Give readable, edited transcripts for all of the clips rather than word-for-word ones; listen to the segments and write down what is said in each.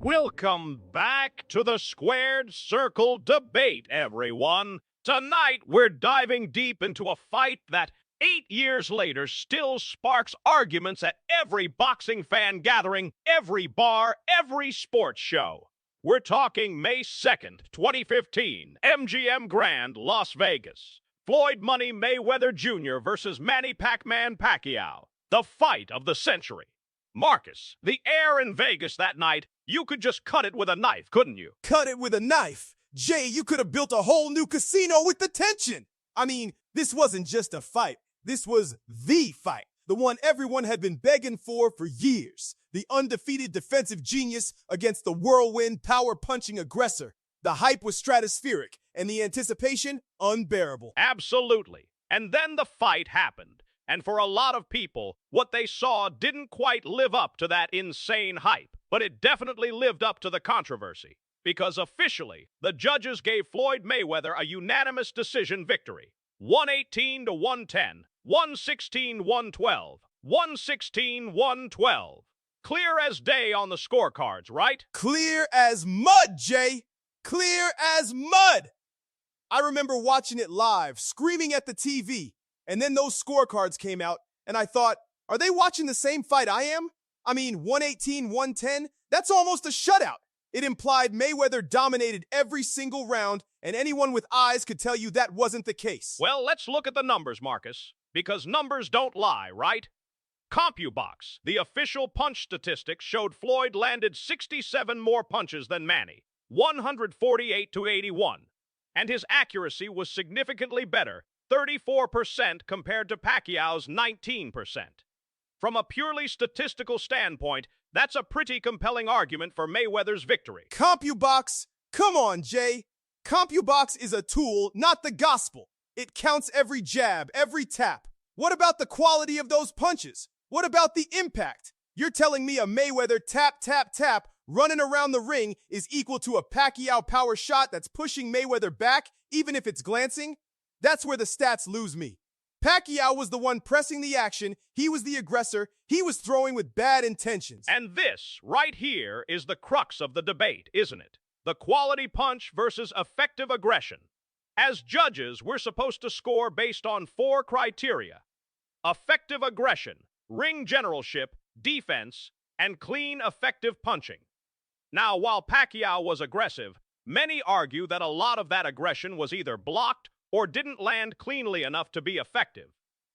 Welcome back to the Squared Circle debate, everyone. Tonight, we're diving deep into a fight that 8 years later still sparks arguments at every boxing fan gathering, every bar, every sports show. We're talking May 2nd, 2015, MGM Grand, Las Vegas. Floyd Money Mayweather Jr. versus Manny Pacquiao, the fight of the century. Marcus, the air in Vegas that night, you could just cut it with a knife, couldn't you? Cut it with a knife? Jay, you could have built a whole new casino with the tension. I mean, this wasn't just a fight. This was the fight. The one everyone had been begging for years. The undefeated defensive genius against the whirlwind power-punching aggressor. The hype was stratospheric, and the anticipation unbearable. Absolutely. And then the fight happened. And for a lot of people, what they saw didn't quite live up to that insane hype. But it definitely lived up to the controversy. Because officially, the judges gave Floyd Mayweather a unanimous decision victory. 118 to 110, 116, 112, 116, 112. Clear as day on the scorecards, right? Clear as mud, Jay. Clear as mud. I remember watching it live, screaming at the TV. And then those scorecards came out, and I thought, are they watching the same fight I am? I mean, 118, 110, that's almost a shutout. It implied Mayweather dominated every single round, and anyone with eyes could tell you that wasn't the case. Well, let's look at the numbers, Marcus, because numbers don't lie, right? CompuBox, the official punch statistics, showed Floyd landed 67 more punches than Manny, 148 to 81. And his accuracy was significantly better, 34% compared to Pacquiao's 19%. From a purely statistical standpoint, that's a pretty compelling argument for Mayweather's victory. CompuBox? Come on, Jay. CompuBox is a tool, not the gospel. It counts every jab, every tap. What about the quality of those punches? What about the impact? You're telling me a Mayweather tap, tap, tap running around the ring is equal to a Pacquiao power shot that's pushing Mayweather back, even if it's glancing? That's where the stats lose me. Pacquiao was the one pressing the action, he was the aggressor, he was throwing with bad intentions. And this, right here, is the crux of the debate, isn't it? The quality punch versus effective aggression. As judges, we're supposed to score based on 4 criteria: effective aggression, ring generalship, defense, and clean, effective punching. Now, while Pacquiao was aggressive, many argue that a lot of that aggression was either blocked or didn't land cleanly enough to be effective.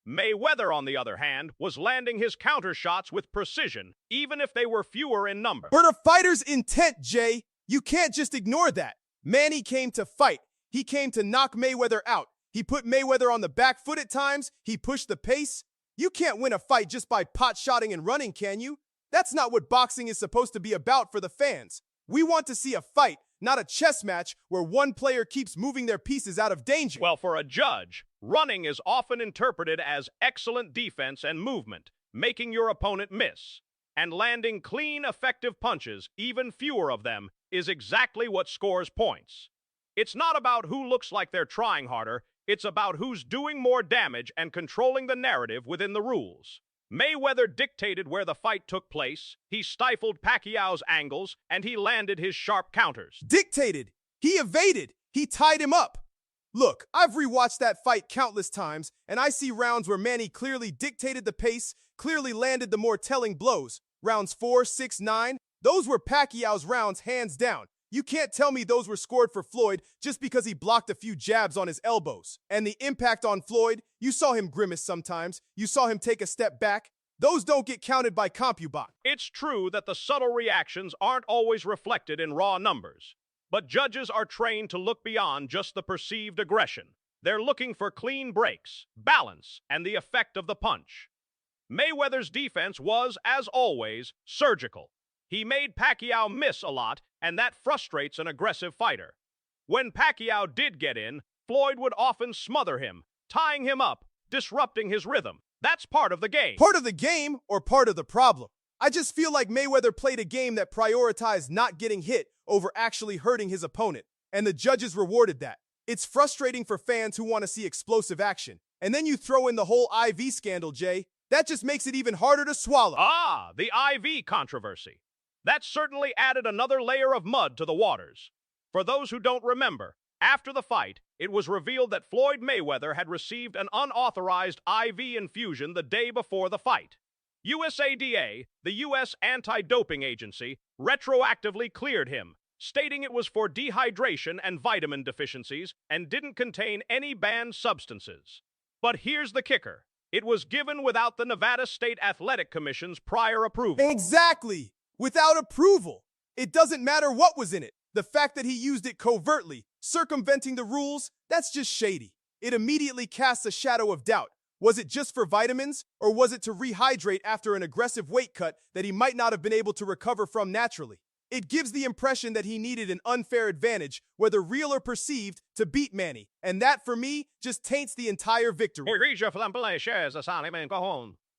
Mayweather, on the other hand, was landing his counter shots with precision, even if they were fewer in number. For the fighter's intent, Jay, you can't just ignore that. Manny came to fight. He came to knock Mayweather out. He put Mayweather on the back foot at times. He pushed the pace. You can't win a fight just by pot-shotting and running, can you? That's not what boxing is supposed to be about for the fans. We want to see a fight, not a chess match where one player keeps moving their pieces out of danger. Well, for a judge, running is often interpreted as excellent defense and movement, making your opponent miss. And landing clean, effective punches, even fewer of them, is exactly what scores points. It's not about who looks like they're trying harder, it's about who's doing more damage and controlling the narrative within the rules. Mayweather dictated where the fight took place, he stifled Pacquiao's angles, and he landed his sharp counters. Dictated. He evaded. He tied him up. Look, I've rewatched that fight countless times, and I see rounds where Manny clearly dictated the pace, clearly landed the more telling blows. Rounds 4, 6, 9, those were Pacquiao's rounds hands down. You can't tell me those were scored for Floyd just because he blocked a few jabs on his elbows. And the impact on Floyd, you saw him grimace sometimes. You saw him take a step back. Those don't get counted by CompuBox. It's true that the subtle reactions aren't always reflected in raw numbers. But judges are trained to look beyond just the perceived aggression. They're looking for clean breaks, balance, and the effect of the punch. Mayweather's defense was, as always, surgical. He made Pacquiao miss a lot, and that frustrates an aggressive fighter. When Pacquiao did get in, Floyd would often smother him, tying him up, disrupting his rhythm. That's part of the game. Part of the game or part of the problem? I just feel like Mayweather played a game that prioritized not getting hit over actually hurting his opponent, and the judges rewarded that. It's frustrating for fans who want to see explosive action. And then you throw in the whole IV scandal, Jay. That just makes it even harder to swallow. Ah, the IV controversy. That certainly added another layer of mud to the waters. For those who don't remember, after the fight, it was revealed that Floyd Mayweather had received an unauthorized IV infusion the day before the fight. USADA, the U.S. anti-doping agency, retroactively cleared him, stating it was for dehydration and vitamin deficiencies and didn't contain any banned substances. But here's the kicker. It was given without the Nevada State Athletic Commission's prior approval. Exactly! Without approval. It doesn't matter what was in it. The fact that he used it covertly, circumventing the rules, that's just shady. It immediately casts a shadow of doubt. Was it just for vitamins, or was it to rehydrate after an aggressive weight cut that he might not have been able to recover from naturally? It gives the impression that he needed an unfair advantage, whether real or perceived, to beat Manny. And that, for me, just taints the entire victory.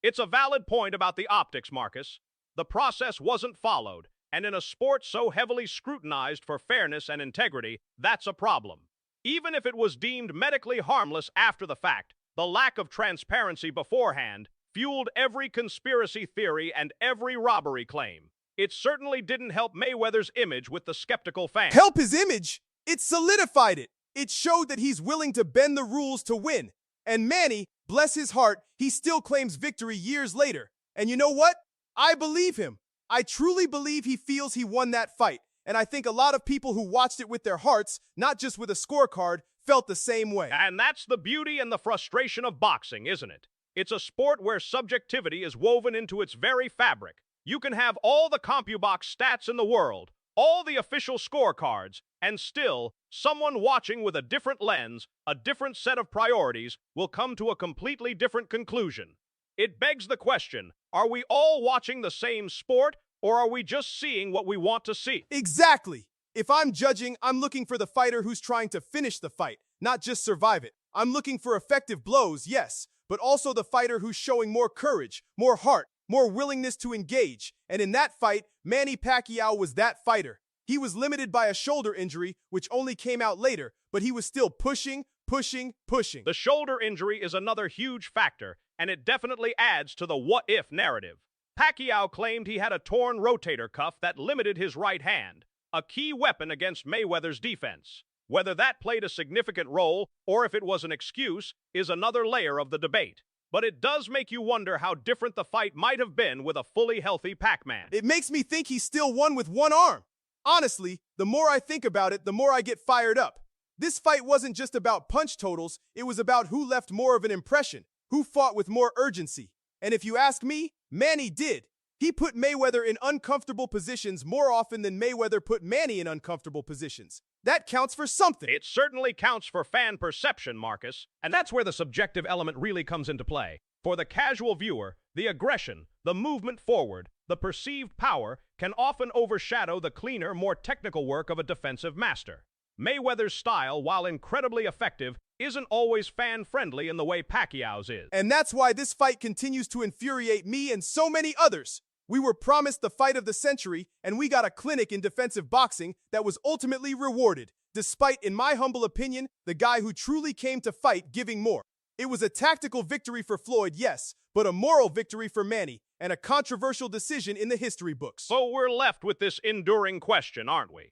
It's a valid point about the optics, Marcus. The process wasn't followed, and in a sport so heavily scrutinized for fairness and integrity, that's a problem. Even if it was deemed medically harmless after the fact, the lack of transparency beforehand fueled every conspiracy theory and every robbery claim. It certainly didn't help Mayweather's image with the skeptical fans. Help his image? It solidified it. It showed that he's willing to bend the rules to win. And Manny, bless his heart, he still claims victory years later. And you know what? I believe him. I truly believe he feels he won that fight. And I think a lot of people who watched it with their hearts, not just with a scorecard, felt the same way. And that's the beauty and the frustration of boxing, isn't it? It's a sport where subjectivity is woven into its very fabric. You can have all the CompuBox stats in the world, all the official scorecards, and still, someone watching with a different lens, a different set of priorities, will come to a completely different conclusion. It begs the question, are we all watching the same sport, or are we just seeing what we want to see? Exactly. If I'm judging, I'm looking for the fighter who's trying to finish the fight, not just survive it. I'm looking for effective blows, yes, but also the fighter who's showing more courage, more heart, more willingness to engage. And in that fight, Manny Pacquiao was that fighter. He was limited by a shoulder injury, which only came out later, but he was still pushing. The shoulder injury is another huge factor, and it definitely adds to the what-if narrative. Pacquiao claimed he had a torn rotator cuff that limited his right hand, a key weapon against Mayweather's defense. Whether that played a significant role, or if it was an excuse, is another layer of the debate. But it does make you wonder how different the fight might have been with a fully healthy Pac-Man. It makes me think he still won with one arm. Honestly, the more I think about it, the more I get fired up. This fight wasn't just about punch totals, it was about who left more of an impression, who fought with more urgency. And if you ask me, Manny did. He put Mayweather in uncomfortable positions more often than Mayweather put Manny in uncomfortable positions. That counts for something. It certainly counts for fan perception, Marcus. And that's where the subjective element really comes into play. For the casual viewer, the aggression, the movement forward, the perceived power can often overshadow the cleaner, more technical work of a defensive master. Mayweather's style, while incredibly effective, isn't always fan-friendly in the way Pacquiao's is. And that's why this fight continues to infuriate me and so many others. We were promised the fight of the century, and we got a clinic in defensive boxing that was ultimately rewarded, despite, in my humble opinion, the guy who truly came to fight giving more. It was a tactical victory for Floyd, yes, but a moral victory for Manny, and a controversial decision in the history books. So we're left with this enduring question, aren't we?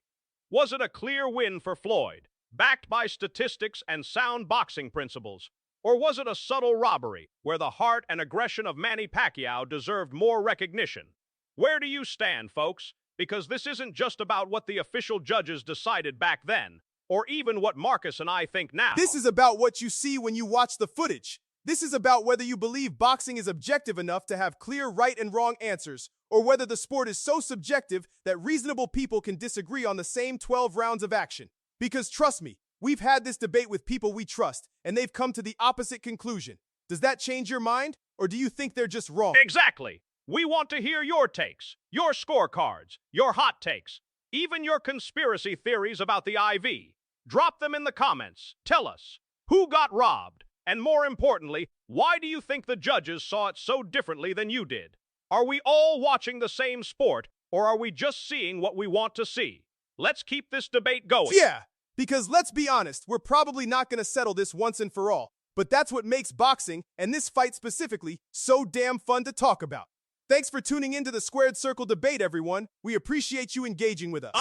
Was it a clear win for Floyd, backed by statistics and sound boxing principles? Or was it a subtle robbery, where the heart and aggression of Manny Pacquiao deserved more recognition? Where do you stand, folks? Because this isn't just about what the official judges decided back then, or even what Marcus and I think now. This is about what you see when you watch the footage. This is about whether you believe boxing is objective enough to have clear right and wrong answers, or whether the sport is so subjective that reasonable people can disagree on the same 12 rounds of action. Because trust me, we've had this debate with people we trust, and they've come to the opposite conclusion. Does that change your mind, or do you think they're just wrong? Exactly. We want to hear your takes, your scorecards, your hot takes, even your conspiracy theories about the IV. Drop them in the comments. Tell us, who got robbed? And more importantly, why do you think the judges saw it so differently than you did? Are we all watching the same sport, or are we just seeing what we want to see? Let's keep this debate going. Yeah, because let's be honest, we're probably not going to settle this once and for all. But that's what makes boxing, and this fight specifically, so damn fun to talk about. Thanks for tuning into the Squared Circle debate, everyone. We appreciate you engaging with us.